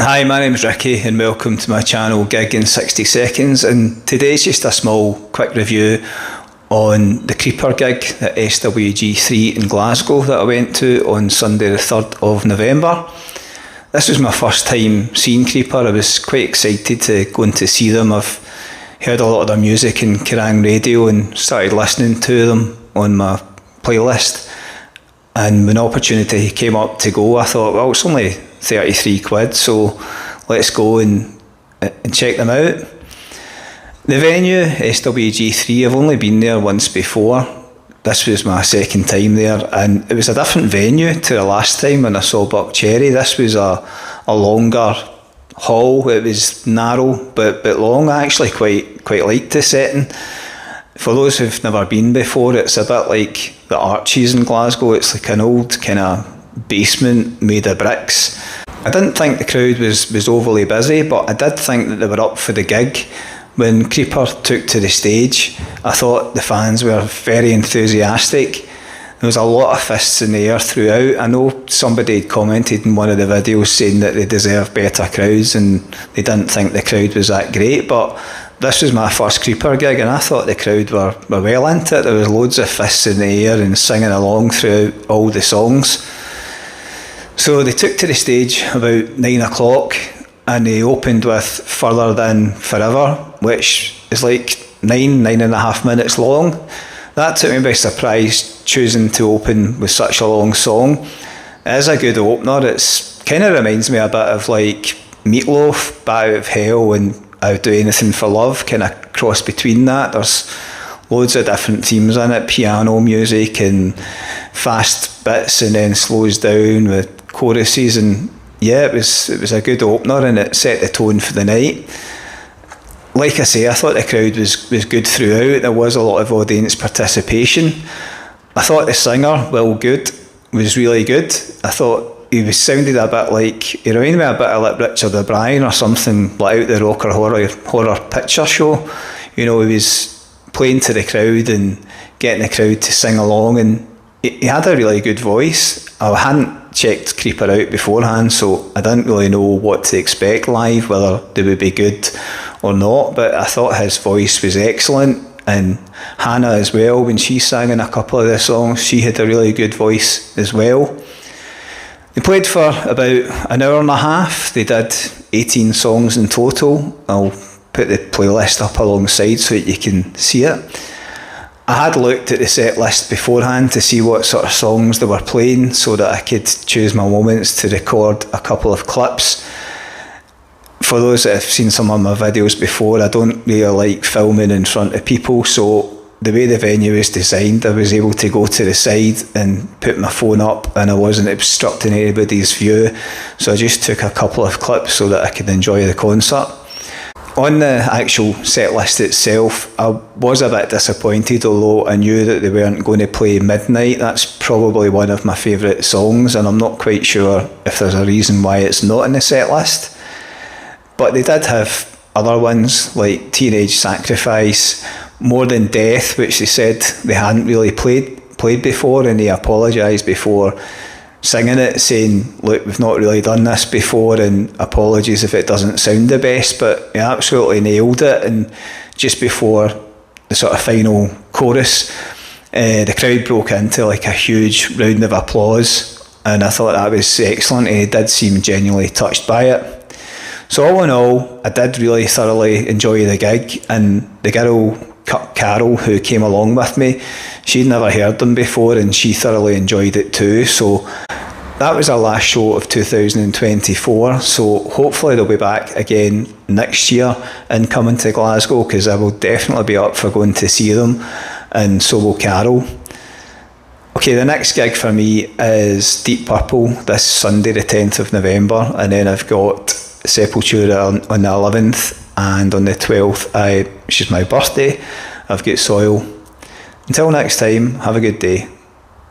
Hi, my name's Ricky and welcome to my channel Gig in 60 Seconds, and today's just a small quick review on the Creeper gig at SWG3 in Glasgow that I went to on Sunday the 3rd of November. This was my first time seeing Creeper. I was quite excited to go and to see them. I've heard a lot of their music in Kerrang radio and started listening to them on my playlist, and when the opportunity came up to go, I thought, well, it's only 33 quid, so let's go and check them out. The venue, SWG3, I've only been there once before. This was my second time there, and it was a different venue to the last time when I saw Buck Cherry. This was a longer hall. It was narrow but long. I actually quite liked the setting. For those who've never been before, it's a bit like the Arches in Glasgow. It's like an old kind of basement made of bricks. I didn't think the crowd was overly busy, but I did think that they were up for the gig. When Creeper took to the stage, I thought the fans were very enthusiastic. There was a lot of fists in the air throughout. I know somebody had commented in one of the videos saying that they deserve better crowds and they didn't think the crowd was that great, but this was my first Creeper gig and I thought the crowd were well into it. There was loads of fists in the air and singing along throughout all the songs. So they took to the stage about 9 o'clock and they opened with Further Than Forever, which is like 9.5 minutes long. That took me by surprise, choosing to open with such a long song. It is a good opener. It's kind of reminds me a bit of like Meatloaf, Bat Out of Hell and I'd Do Anything for Love, kind of cross between that. There's loads of different themes in it, piano music and fast bits and then slows down with choruses, and yeah, it was a good opener and it set the tone for the night. Like I say, I thought the crowd was good throughout. There was a lot of audience participation. I thought the singer, Will Good, was really good. I thought he sounded a bit like, he reminded me a bit of like Richard O'Brien or something like out the Rock or Horror Picture Show. You know, he was playing to the crowd and getting the crowd to sing along, and he had a really good voice. I hadn't checked Creeper out beforehand, so I didn't really know what to expect live, whether they would be good or not, but I thought his voice was excellent, and Hannah as well, when she sang in a couple of the songs, she had a really good voice as well. They played for about an hour and a half. They did 18 songs in total. I'll put the playlist up alongside so that you can see it. I had looked at the set list beforehand to see what sort of songs they were playing so that I could choose my moments to record a couple of clips. For those that have seen some of my videos before, I don't really like filming in front of people, so the way the venue is designed, I was able to go to the side and put my phone up and I wasn't obstructing anybody's view, so I just took a couple of clips so that I could enjoy the concert. On the actual set list itself, I was a bit disappointed, although I knew that they weren't going to play Midnight. That's probably one of my favourite songs, and I'm not quite sure if there's a reason why it's not in the set list. But they did have other ones like Teenage Sacrifice, More Than Death, which they said they hadn't really played before, and they apologised before singing it, saying, look, we've not really done this before and apologies if it doesn't sound the best, but he absolutely nailed it. And just before the sort of final chorus, the crowd broke into like a huge round of applause, and I thought that was excellent, and he did seem genuinely touched by it. So all in all, I did really thoroughly enjoy the gig, and the girl Carol who came along with me, she'd never heard them before and she thoroughly enjoyed it too. So that was our last show of 2024, so hopefully they'll be back again next year and coming to Glasgow, because I will definitely be up for going to see them, and so will Carol. Okay, the next gig for me is Deep Purple this Sunday the 10th of November, and then I've got Sepultura on the 11th, and on the 12th, which is my birthday, I've got Soil. Until next time, have a good day.